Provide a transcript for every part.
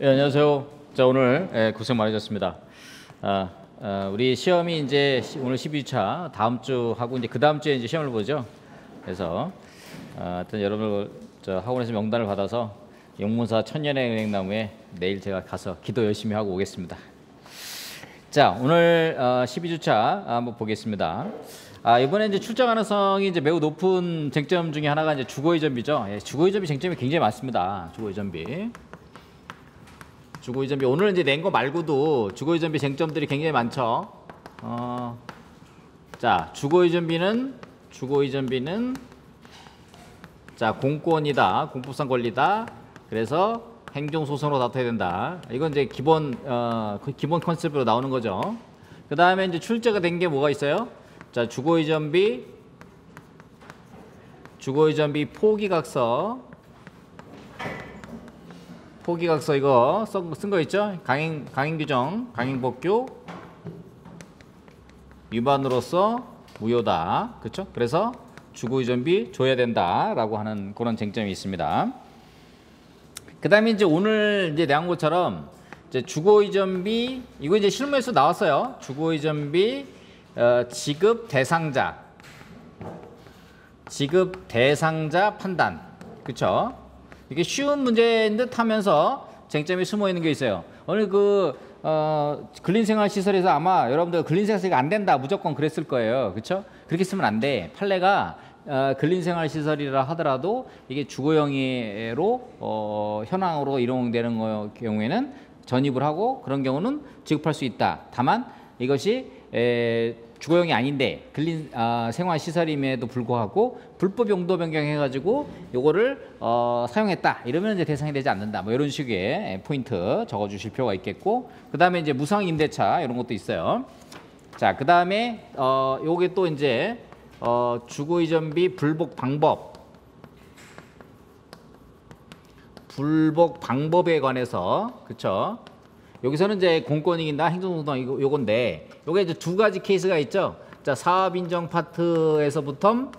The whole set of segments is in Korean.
안녕하세요. 자, 오늘 고생 많으셨습니다. 우리 시험이 이제 오늘 12차 다음 주 하고 이제 그 다음 주에 이제 시험을 보죠. 그래서 하여튼 여러분 학원에서 명단을 받아서 용문사 천년의 은행나무에 내일 제가 가서 기도 열심히 하고 오겠습니다. 자, 오늘 12주차 한번 보겠습니다. 이번에 이제 출제 가능성이 이제 매우 높은 쟁점 중에 하나가 이제 주거이전비죠. 주거이전비 쟁점이 굉장히 많습니다. 주거이전비. 오늘 이제 낸 거 말고도 주거이전비 쟁점들이 굉장히 많죠. 자, 주거이전비는 자, 공권이다, 공법상 권리다. 그래서 행정소송으로 다퉈야 된다. 이건 이제 기본 컨셉으로 나오는 거죠. 그 다음에 이제 출제가 된 게 뭐가 있어요? 자, 주거이전비 포기각서 이거 쓴 거 있죠? 강행규정, 강행법규 위반으로서 무효다. 그렇죠? 그래서 주거이전비 줘야 된다라고 하는 그런 쟁점이 있습니다. 그 다음에 이제 오늘 이제 내한 것처럼 이제 주거이전비 이거 이제 실무에서 나왔어요. 주거이전비 지급 대상자 판단. 그렇죠? 이게 쉬운 문제인 듯 하면서 쟁점이 숨어 있는 게 있어요. 오늘 근린생활시설에서 아마 여러분들 근린생활시설이 안 된다 무조건 그랬을 거예요. 그렇죠? 그렇게 쓰면 안 돼. 판례가 근린생활시설이라 하더라도 이게 주거용의로 현황으로 이용되는 경우에는 전입을 하고 그런 경우는 지급할 수 있다. 다만 이것이 주거용이 아닌데 생활시설임에도 불구하고 불법 용도 변경해가지고 요거를 사용했다 이러면 이제 대상이 되지 않는다. 뭐 이런 식의 포인트 적어주실 필요가 있겠고, 그 다음에 이제 무상임대차 이런 것도 있어요. 자, 그 다음에 요게 또 이제 주거이전비 불복 방법에 관해서, 그쵸? 여기서는 이제 공권이익이나 행정소송 요건데, 요게 이제 두 가지 케이스가 있죠. 자, 사업인정 파트에서부터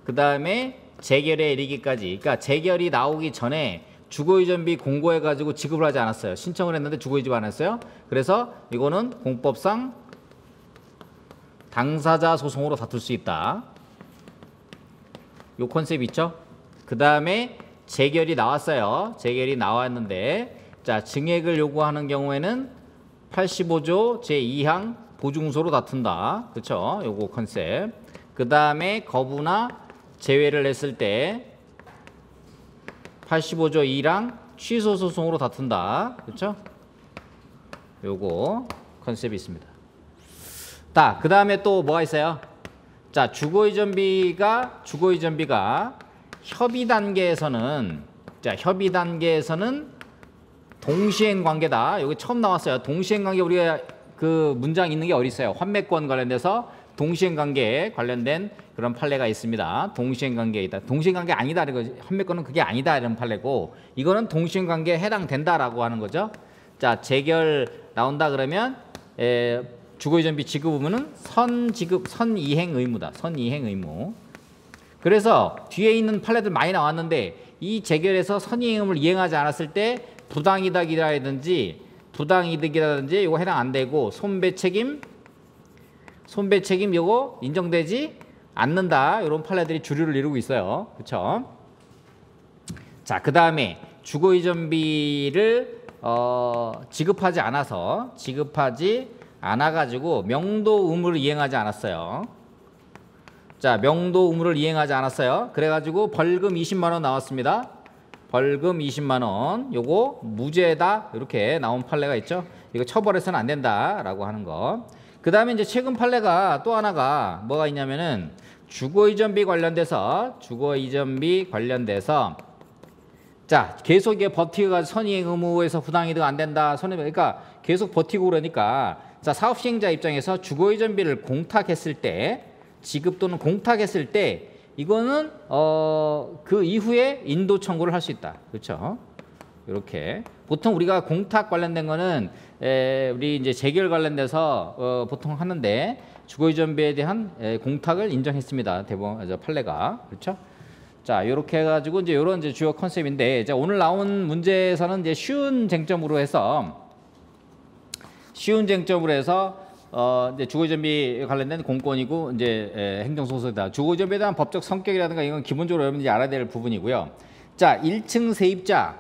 그 다음에 재결에 이르기까지. 그러니까 재결이 나오기 전에 주거이전비 공고해가지고 지급을 하지 않았어요. 신청을 했는데 주거이전 안 했어요. 그래서 이거는 공법상 당사자 소송으로 다툴 수 있다. 요 컨셉 있죠. 그 다음에 재결이 나왔어요. 재결이 나왔는데, 자, 증액을 요구하는 경우에는 85조 제2항 보증소로 다툰다. 그렇죠? 요거 컨셉. 그 다음에 거부나 제외를 했을 때 85조 1항 취소 소송으로 다툰다. 그렇죠? 요거 컨셉이 있습니다. 자, 그 다음에 또 뭐가 있어요? 자, 주거이전비가 협의 단계에서는 동시행 관계다. 여기 처음 나왔어요. 동시행 관계, 우리가 그 문장 있는 게 어디 있어요? 환매권 관련돼서 동시행 관계에 관련된 그런 판례가 있습니다. 동시행 관계에 있다. 동시행 관계 아니다. 환매권은 그게 아니다. 이런 판례고, 이거는 동시행 관계에 해당된다라고 하는 거죠. 자, 재결 나온다 그러면 주거이전비 지급 의무는 선이행 의무다. 선이행 의무. 그래서 뒤에 있는 판례들 많이 나왔는데, 이 재결에서 선이행 의무를 이행하지 않았을 때 부당이득이라든지 이거 해당 안 되고, 손배 책임 이거 인정되지 않는다. 이런 판례들이 주류를 이루고 있어요. 그렇죠? 자, 그 다음에 주거이전비를 지급하지 않아가지고 명도 의무를 이행하지 않았어요. 자, 명도 의무를 이행하지 않았어요. 그래가지고 벌금 20만 원 나왔습니다. 벌금 20만 원, 요거 무죄다. 이렇게 나온 판례가 있죠. 이거 처벌해서는 안 된다라고 하는 거. 그 다음에 이제 최근 판례가 또 하나가 뭐가 있냐면은 주거이전비 관련돼서 자, 계속 이게 버티가 선이행 의무에서 부당이득 안 된다. 그러니까 계속 버티고 그러니까, 자, 사업 시행자 입장에서 주거이전비를 공탁했을 때, 지급 또는 공탁했을 때, 이거는 그 이후에 인도 청구를 할 수 있다. 그렇죠? 이렇게 보통 우리가 공탁 관련된 거는 우리 이제 재결 관련돼서 보통 하는데, 주거이전비에 대한 공탁을 인정했습니다. 대법원 판례가. 그렇죠? 자, 이렇게 해가지고 이제 이런 이제 주요 컨셉인데, 자, 오늘 나온 문제에서는 이제 쉬운 쟁점으로 해서 이제 주거의존비 관련된 공권이고 이제 행정소송이다. 주거의존비에 대한 법적 성격이라든가 이건 기본적으로 여러분들이 알아야 될 부분이고요. 자, 1층 세입자,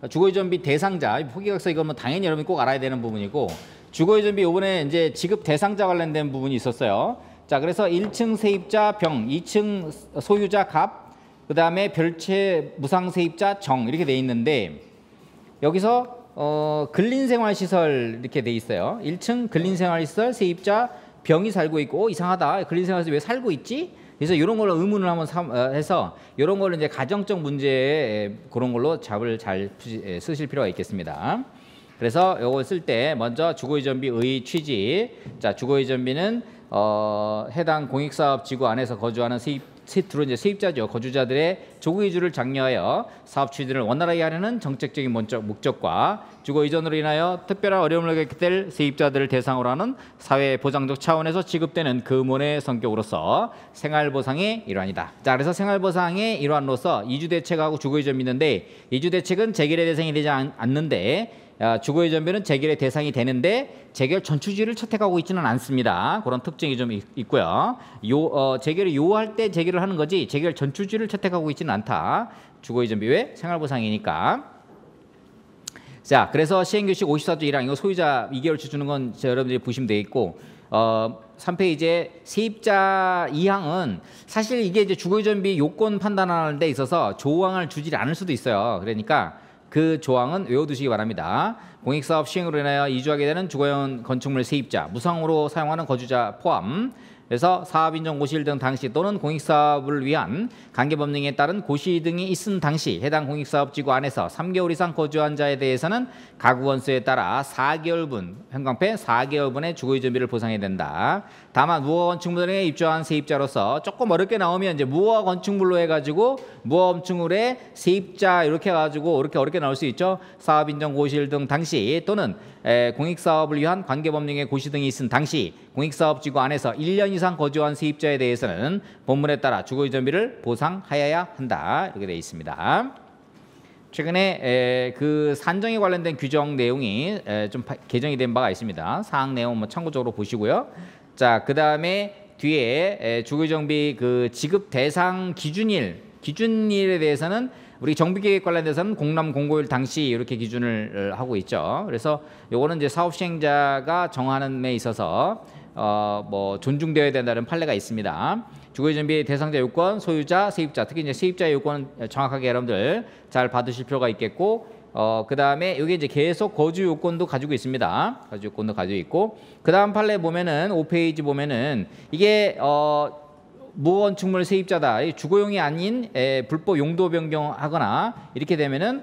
주거의존비 대상자, 포기각서 이건 뭐 당연히 여러분이 꼭 알아야 되는 부분이고, 주거의존비 요번에 이제 지급 대상자 관련된 부분이 있었어요. 자, 그래서 1층 세입자 병, 2층 소유자 갑, 그 다음에 별채 무상 세입자 정 이렇게 돼 있는데, 여기서 근린생활시설 이렇게 돼 있어요. 1층 근린생활시설 세입자 병이 살고 있고, 이상하다. 근린생활시설 왜 살고 있지? 그래서 이런 걸로 의문을 한번 해서 이런 걸로 이제 가정적 문제에 그런 걸로 잡을 잘 쓰실 필요가 있겠습니다. 그래서 이걸 쓸 때 먼저 주거의존비의 취지. 자, 주거의존비는 해당 공익사업지구 안에서 거주하는 주로 이제 세입자죠. 거주자들의 조기이주를 장려하여 사업 추진을 원활하게 하려는 정책적인 목적과 주거 이전으로 인하여 특별한 어려움을 겪게 될 세입자들을 대상으로 하는 사회 보장적 차원에서 지급되는 금원의 성격으로서 생활보상의 일환이다. 자, 그래서 생활보상의 일환으로서 이주 대책하고 주거 이전이 있는데, 이주 대책은 재결의 대상이 되지 않는데 주거의존비는 재결의 대상이 되는데 재결 전추지를 채택하고 있지는 않습니다. 그런 특징이 좀 있고요. 재결을 요할 때 재결을 하는 거지 재결 전추지를 채택하고 있지는 않다. 주거의존비 왜? 생활보상이니까. 자, 그래서 시행규칙 54조 1항 이거 소유자 2개월치 주는 건 여러분들이 보시면 되겠고, 3페이지에 세입자 2항은 사실 이게 이제 주거의존비 요건 판단하는 데 있어서 조항을 주지 않을 수도 있어요. 그러니까 그 조항은 외워두시기 바랍니다. 공익사업 시행으로 인하여 이주하게 되는 주거용 건축물 세입자, 무상으로 사용하는 거주자 포함, 그래서 사업인정 고시일 등 당시 또는 공익사업을 위한 관계법령에 따른 고시 등이 있은 당시 해당 공익사업지구 안에서 3개월 이상 거주한 자에 대해서는 가구원수에 따라 4개월분, 현광패 4개월분의 주거의존비를 보상해야 된다. 다만 무허가 건축물에 입주한 세입자로서 조금 어렵게 나오면 이제 무허가 건축물로 해가지고 무허가 건축물에 세입자 이렇게 해가지고 이렇게 어렵게 나올 수 있죠. 사업인정 고시일 등 당시 또는 공익사업을 위한 관계법령에 고시 등이 있은 당시 공익사업지구 안에서 1년 이상 거주한 세입자에 대해서는 본문에 따라 주거의존비를 보상하여야 한다. 이렇게 되어 있습니다. 최근에 그 산정에 관련된 규정 내용이 좀 개정이 된 바가 있습니다. 사항 내용 뭐 참고적으로 보시고요. 자, 그 다음에 뒤에 주거의존비 그 지급 대상 기준일에 대해서는 우리 정비계획 관련돼서는 공람 공고일 당시 이렇게 기준을 하고 있죠. 그래서 요거는 이제 사업 시행자가 정하는 데 있어서 뭐 존중되어야 된다는 판례가 있습니다. 주거의존비 대상자 요건, 소유자, 세입자, 특히 이제 세입자의 요건 정확하게 여러분들 잘 받으실 필요가 있겠고, 그 다음에 여기 이제 계속 거주 요건도 가지고 있습니다. 거주 요건도 가지고 있고, 그 다음 판례 보면은 5페이지 보면은 이게 무건축물 세입자다. 주거용이 아닌 불법 용도 변경하거나 이렇게 되면은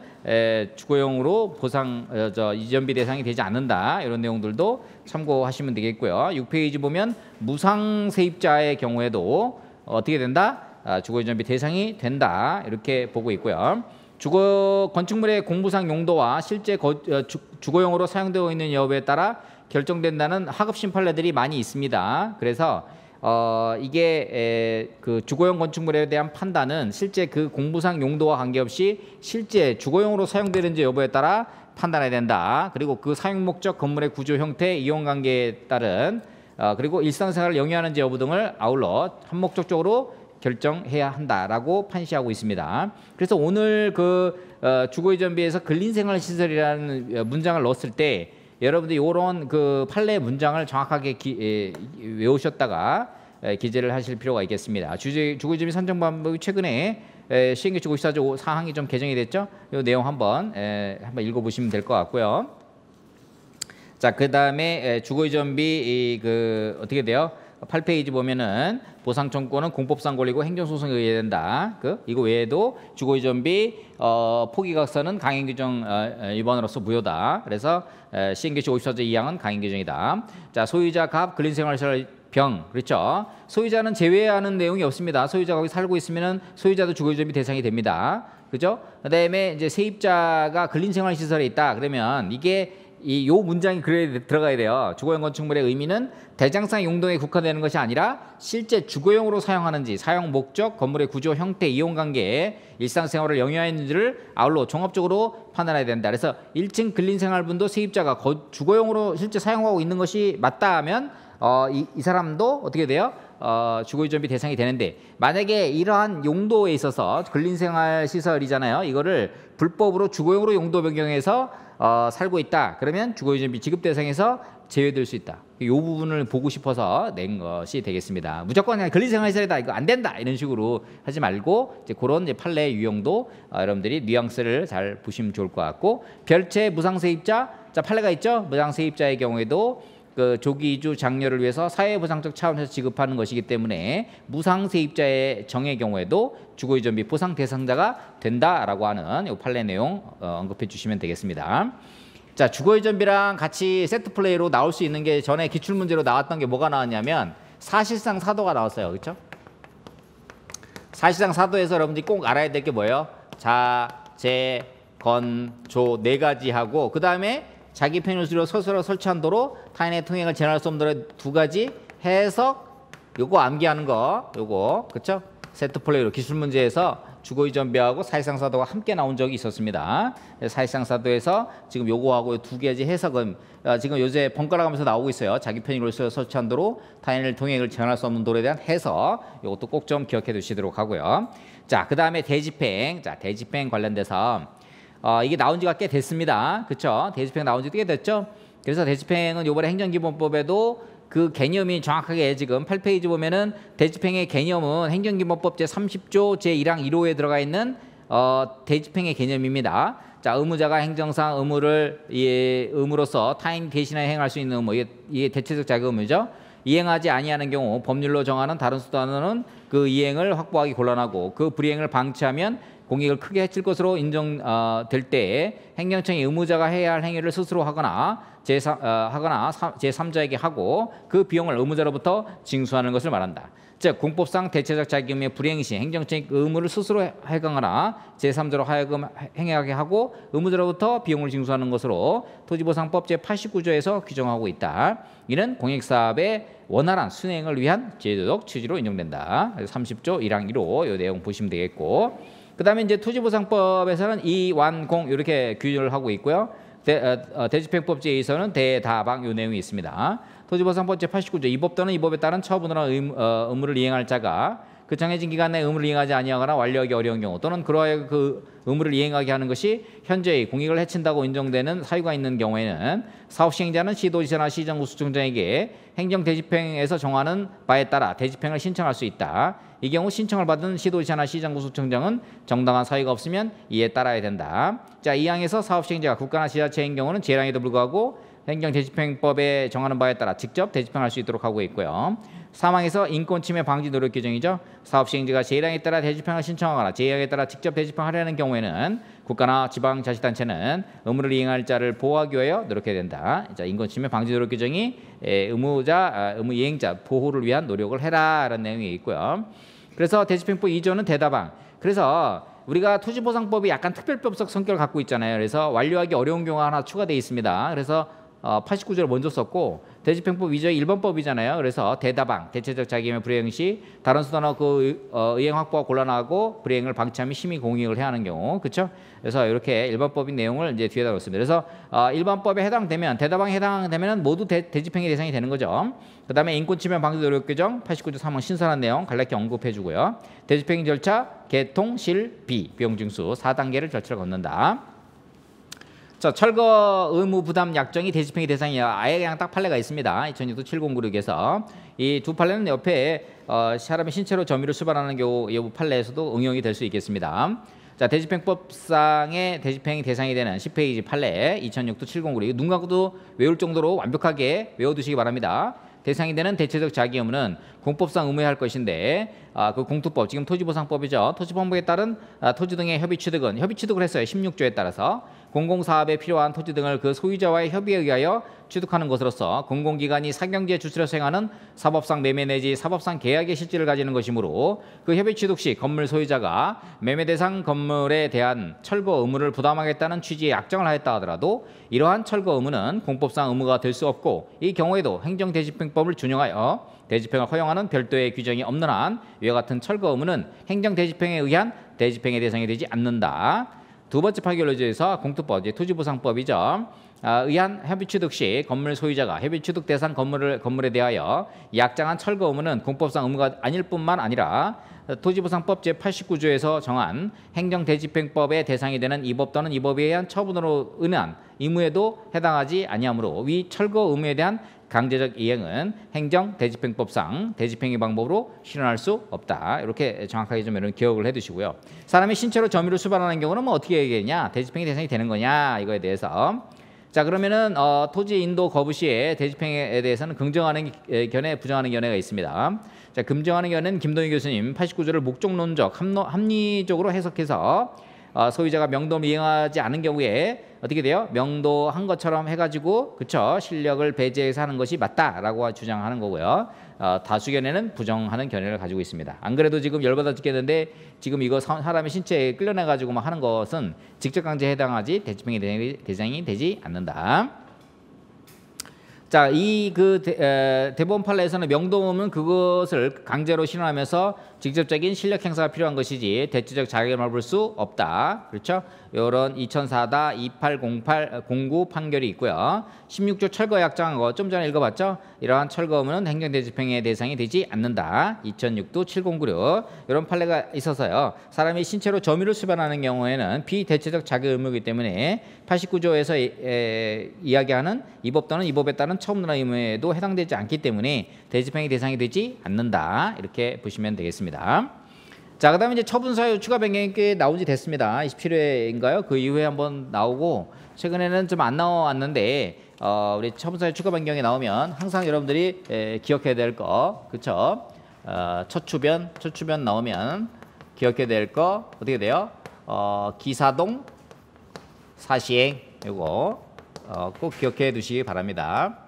주거용으로 보상 이전비 대상이 되지 않는다. 이런 내용들도 참고하시면 되겠고요. 6페이지 보면 무상 세입자의 경우에도 어떻게 된다? 주거이전비 대상이 된다. 이렇게 보고 있고요. 주거 건축물의 공부상 용도와 실제 주거용으로 사용되고 있는 여부에 따라 결정된다는 하급심 판례들이 많이 있습니다. 그래서 이게 그 주거용 건축물에 대한 판단은 실제 그 공부상 용도와 관계없이 실제 주거용으로 사용되는지 여부에 따라 판단해야 된다. 그리고 그 사용 목적, 건물의 구조 형태, 이용 관계에 따른 그리고 일상생활을 영위하는지 여부 등을 아울러 한목적적으로 결정해야 한다라고 판시하고 있습니다. 그래서 오늘 그 주거이전비에서 근린생활시설이라는 문장을 넣었을 때 여러분들이 이런 그 판례 문장을 정확하게 외우셨다가 기재를 하실 필요가 있겠습니다. 주거이전비 산정 방법이 최근에 시행규칙 54조 사항이 좀 개정이 됐죠. 이 내용 한번 읽어보시면 될 것 같고요. 자, 그 다음에 주거이전비 그 어떻게 돼요? 8페이지 보면은 보상 청구권은 공법상 권리고 행정소송에 의해야 된다. 이거 외에도 주거이전비 포기각서는 강행규정 위반으로서 무효다. 그래서 시행규칙 54조 2항은 강행규정이다. 자, 소유자 갑 근린생활시설 병, 그렇죠? 소유자는 제외하는 내용이 없습니다. 소유자가 거기 살고 있으면은 소유자도 주거이전비 대상이 됩니다. 그죠? 그다음에 이제 세입자가 근린생활시설에 있다. 그러면 이게 요 문장이 그래 들어가야 돼요. 주거용 건축물의 의미는 대장상 용도에 국한되는 것이 아니라 실제 주거용으로 사용하는지, 사용 목적, 건물의 구조, 형태, 이용관계, 일상생활을 영위하는지를 아울러 종합적으로 판단해야 된다. 그래서 1층 근린생활분도 세입자가 주거용으로 실제 사용하고 있는 것이 맞다 하면 이 사람도 어떻게 돼요? 주거유지비 대상이 되는데, 만약에 이러한 용도에 있어서 근린생활 시설이잖아요. 이거를 불법으로 주거용으로 용도 변경해서 살고 있다. 그러면 주거유지비 지급 대상에서 제외될 수 있다. 이 부분을 보고 싶어서 낸 것이 되겠습니다. 무조건 그냥 근린생활시설이다, 이거 안 된다, 이런 식으로 하지 말고 이제 그런 이제 판례 유형도 여러분들이 뉘앙스를 잘 보시면 좋을 것 같고, 별채 무상세입자, 자 판례가 있죠. 무상세입자의 경우에도 그 조기 이주 장려를 위해서 사회보장적 차원에서 지급하는 것이기 때문에 무상세입자의 정의 경우에도 주거유지비 보상 대상자가 된다라고 하는 이 판례 내용 언급해 주시면 되겠습니다. 자, 주거유지비랑 같이 세트 플레이로 나올 수 있는 게, 전에 기출문제로 나왔던 게 뭐가 나왔냐면 사실상 사도가 나왔어요. 그렇죠? 사실상 사도에서 여러분들이 꼭 알아야 될 게 뭐예요? 자, 재, 건, 조 네 가지 하고, 그 다음에 자기 편의를 스스로 설치한 도로 타인의 통행을 제한할 수 없는 두 가지 해석, 요거 암기하는 거, 요거 그렇죠? 세트 플레이로 기술 문제에서 주거유지비하고 사실상사도가 함께 나온 적이 있었습니다. 사실상사도에서 지금 요거하고 두 가지 해석은 지금 요새 번갈아 가면서 나오고 있어요. 자기 편의를 설치한 도로 타인의 통행을 제한할 수 없는 도로에 대한 해석, 요것도 꼭 좀 기억해 두시도록 하고요. 자, 그 다음에 대집행, 자 대집행 관련돼서 이게 나온 지가 꽤 됐습니다. 그렇죠? 대집행 나온 지 꽤 됐죠? 그래서 대집행은 이번에 행정기본법에도 그 개념이 정확하게 지금 8페이지 보면은 대집행의 개념은 행정기본법 제30조 제1항 1호에 들어가 있는 대집행의 개념입니다. 자, 의무자가 행정상 의무로서 타인 대신에 행할 수 있는 의무, 이게 대체적 자격 의무죠. 이행하지 아니하는 경우 법률로 정하는 다른 수단으로는 그 이행을 확보하기 곤란하고, 그 불이행을 방치하면 공익을 크게 해칠 것으로 인정될 때에 행정청이 의무자가 해야 할 행위를 스스로 하거나 제3자에게 하고 그 비용을 의무자로부터 징수하는 것을 말한다. 즉 공법상 대체적 자격의 불이행 시 행정청이 의무를 스스로 해강하거나 제3자로 하여금 행하게 하고 의무자로부터 비용을 징수하는 것으로 토지보상법 제89조에서 규정하고 있다. 이는 공익사업의 원활한 순행을 위한 제도적 취지로 인정된다. 30조 1항 1호 이 내용 보시면 되겠고, 그 다음에 이제 토지보상법에서는 이완공 이렇게 규정을 하고 있고요. 대집행법 제2에서는 대다방 이 내용이 있습니다. 토지보상법 제89조 이 법 또는 이 법에 따른 처분이나 의무를 이행할 자가 그 정해진 기간 내에 의무를 이행하지 아니하거나 완료하기 어려운 경우 또는 그러하여 그 의무를 이행하게 하는 것이 현재의 공익을 해친다고 인정되는 사유가 있는 경우에는 사업시행자는 시도지사나 시정구수청장에게 행정대집행에서 정하는 바에 따라 대집행을 신청할 수 있다. 이 경우 신청을 받은 시도지사나 시정구수청장은 정당한 사유가 없으면 이에 따라야 된다. 자, 이 항에서 사업시행자가 국가나 지자체인 경우는 제1항에도 불구하고 행정대집행법에 정하는 바에 따라 직접 대집행할 수 있도록 하고 있고요. 3항에서 인권침해 방지 노력 규정이죠. 사업시행자가 제1항에 따라 대집행을 신청하거나 제2항에 따라 직접 대집행하려는 경우에는 국가나 지방자치단체는 의무를 이행할 자를 보호하기 위하여 노력해야 된다. 자, 인권침해 방지 노력 규정이 의무 이행자 보호를 위한 노력을 해라라는 내용이 있고요. 그래서 대집행법 2조는 대다방. 그래서 우리가 토지보상법이 약간 특별법적 성격을 갖고 있잖아요. 그래서 완료하기 어려운 경우가 하나 추가되어 있습니다. 그래서 89조를 먼저 썼고, 대집행법 2조의 1번법이잖아요. 그래서 대다방, 대체적 자기임의 불이행 시 다른 수단으로 그 이행 확보가 곤란하고 불이행을 방치하면 심의 공익을 해야 하는 경우, 그렇죠? 그래서 이렇게 1번법인 내용을 이제 뒤에다 놓습니다. 그래서 1번법에 해당되면, 대다방에 해당되면 모두 대집행의 대상이 되는 거죠. 그 다음에 인권침해 방지 노력 규정 89조 3항 신설한 내용 간략히 언급해주고요. 대집행 절차, 개통, 실, 비용 징수 4단계를 절차를 걷는다. 자, 철거 의무 부담 약정이 대집행의 대상이야. 아예 그냥 딱 판례가 있습니다. 2006도 7096에서 이 두 판례는 옆에 사람의 신체로 점유를 수반하는 경우 이 판례에서도 응용이 될 수 있겠습니다. 자, 대집행법상의 대집행의 대상이 되는 10페이지 판례 2006도 7096, 눈 감고도 외울 정도로 완벽하게 외워두시기 바랍니다. 대상이 되는 대체적 자기 의무는 공법상 의무해야 할 것인데, 그 공투법, 지금 토지보상법이죠. 토지법에 따른 토지 등의 협의 취득은 협의 취득을 했어요. 16조에 따라서 공공사업에 필요한 토지 등을 그 소유자와의 협의에 의하여 취득하는 것으로서 공공기관이 사경지에 주체로 수행하는 사법상 매매 내지 사법상 계약의 실질을 가지는 것이므로 그 협의 취득 시 건물 소유자가 매매 대상 건물에 대한 철거 의무를 부담하겠다는 취지의 약정을 하였다 하더라도 이러한 철거 의무는 공법상 의무가 될 수 없고 이 경우에도 행정대집행법을 준용하여 대집행을 허용하는 별도의 규정이 없는 한 이와 같은 철거 의무는 행정대집행에 의한 대집행의 대상이 되지 않는다. 두 번째 판결로에서 공투법, 토지보상법이죠. 의한 협의 취득 시 건물 소유자가 협의 취득 대상 건물에 대하여 약정한 철거 의무는 공법상 의무가 아닐 뿐만 아니라 토지보상법 제89조에서 정한 행정대집행법의 대상이 되는 이 법 또는 이 법에 의한 처분으로 인한 의무에도 해당하지 아니하므로 위 철거 의무에 대한 강제적 이행은 행정대집행법상 대집행의 방법으로 실현할 수 없다. 이렇게 정확하게 좀 이런 기억을 해두시고요. 사람이 신체로 점유를 수반하는 경우는 뭐 어떻게 얘기했냐? 대집행의 대상이 되는 거냐? 이거에 대해서. 자, 그러면은 토지 인도 거부 시에 대집행에 대해서는 긍정하는 견해, 부정하는 견해가 있습니다. 자, 긍정하는 견해는 김동희 교수님 89조를 목적론적, 합리적으로 해석해서 소유자가 명도를 이행하지 않은 경우에 어떻게 돼요? 명도한 것처럼 해가지고 그쵸? 실력을 배제해서 하는 것이 맞다라고 주장하는 거고요. 다수 견해는 부정하는 견해를 가지고 있습니다. 안 그래도 지금 열받아 죽겠는데 지금 이거 사람의 신체에 끌려내가지고 막 하는 것은 직접 강제에 해당하지 대집행의 대상이 되지 않는다. 자, 이 대법원 판례에서는 명도는 그것을 강제로 실현하면서 직접적인 실력 행사가 필요한 것이지 대체적 자격을 볼 수 없다. 그렇죠? 이런 2004-2809 판결이 있고요. 16조 철거 약정한 거 좀 전에 읽어봤죠? 이러한 철거 의무는 행정대집행의 대상이 되지 않는다. 2006도 7096 이런 판례가 있어서요. 사람이 신체로 점유를 수반하는 경우에는 비대체적 자격 의무이기 때문에 89조에서 이야기하는 이 법 또는 이 법에 따른 처분이나 의무에도 해당되지 않기 때문에 대집행의 대상이 되지 않는다. 이렇게 보시면 되겠습니다. 자, 그다음에 이제 처분 사유 추가 변경이 꽤 나온 지 됐습니다. 27회인가요? 그 이후에 한번 나오고 최근에는 좀 안 나왔는데 우리 처분 사유 추가 변경이 나오면 항상 여러분들이 기억해야 될 거, 그렇죠? 첫 추변 나오면 기억해야 될 거 어떻게 돼요? 기사동 사시행 이거 꼭 기억해 두시기 바랍니다.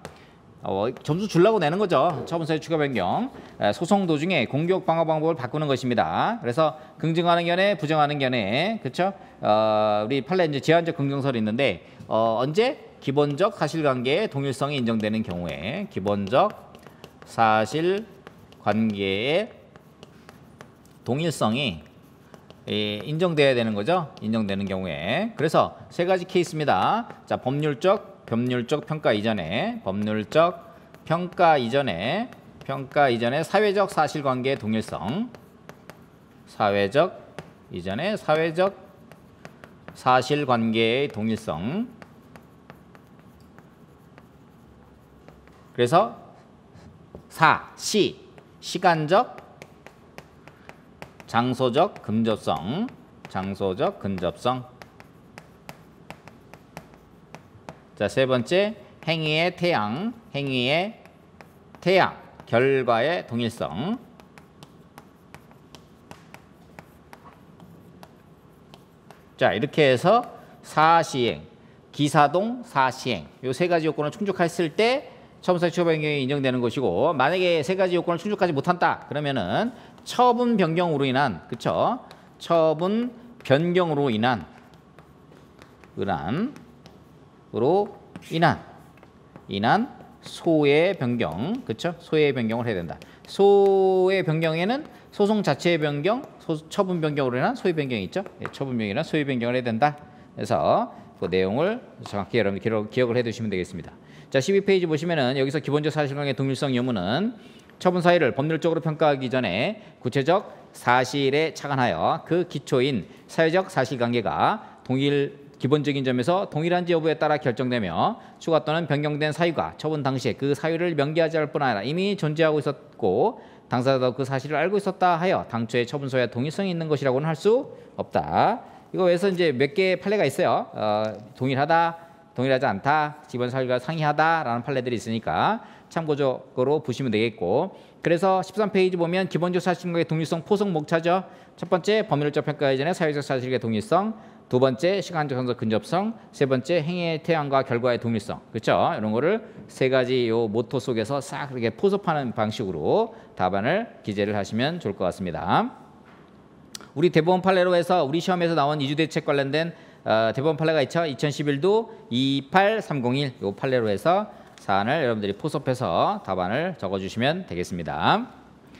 점수 주려고 내는 거죠. 처분사유 추가 변경. 소송 도중에 공격 방어 방법을 바꾸는 것입니다. 그래서 긍정하는 견해, 부정하는 견해, 그렇죠? 우리 판례 이제 제한적 긍정설이 있는데 언제 기본적 사실관계의 동일성이 인정되는 경우에 기본적 사실관계의 동일성이 인정돼야 되는 거죠. 인정되는 경우에. 그래서 세 가지 케이스입니다. 자, 법률적 평가 이전에 사회적 사실관계의 동일성, 사회적 사실관계의 동일성. 그래서 시간적, 장소적 근접성. 자, 세 번째 행위의 태양, 결과의 동일성. 자, 이렇게 해서 사시행, 기사동 사시행 요 세 가지 요건을 충족했을 때 처분사유 추가 변경이 인정되는 것이고, 만약에 세 가지 요건을 충족하지 못한다 그러면은 처분 변경으로 인한, 그쵸? 처분 변경으로 인한 소의 변경, 그쵸? 소의 변경을 해야 된다. 소의 변경에는 소송 자체의 변경, 처분 변경으로 인한 소의 변경이 있죠? 처분 변경으로 인한 소의 변경을 해야 된다. 그래서 그 내용을 정확히 여러분 기억을 해두시면 되겠습니다. 자, 12페이지 보시면은 여기서 기본적 사실관계 동일성 요문은 처분 사유를 법률적으로 평가하기 전에 구체적 사실에 착안하여 그 기초인 사회적 사실관계가 기본적인 점에서 동일한지 여부에 따라 결정되며 추가 또는 변경된 사유가 처분 당시에 그 사유를 명기하지 않을 뿐 아니라 이미 존재하고 있었고 당사자도 그 사실을 알고 있었다 하여 당초의 처분서와 동일성이 있는 것이라고는 할 수 없다. 이거에서 이제 몇 개의 판례가 있어요. 동일하다, 동일하지 않다, 기본 사유가 상이하다라는 판례들이 있으니까 참고적으로 보시면 되겠고, 그래서 13페이지 보면 기본적 사실관계의 동일성 포석 목차죠. 첫 번째 법률적 평가 이전의 사회적 사실관계의 동일성, 두 번째 시간적 성적 근접성, 세 번째 행위의 태양과 결과의 동일성. 그렇죠? 이런 거를 세 가지 요 모토 속에서 싹 이렇게 포섭하는 방식으로 답안을 기재를 하시면 좋을 것 같습니다. 우리 대법원 판례로 해서 우리 시험에서 나온 이주대책 관련된 대법원 판례가 있죠. 2011도 28301 요 판례로 해서 사안을 여러분들이 포섭해서 답안을 적어주시면 되겠습니다.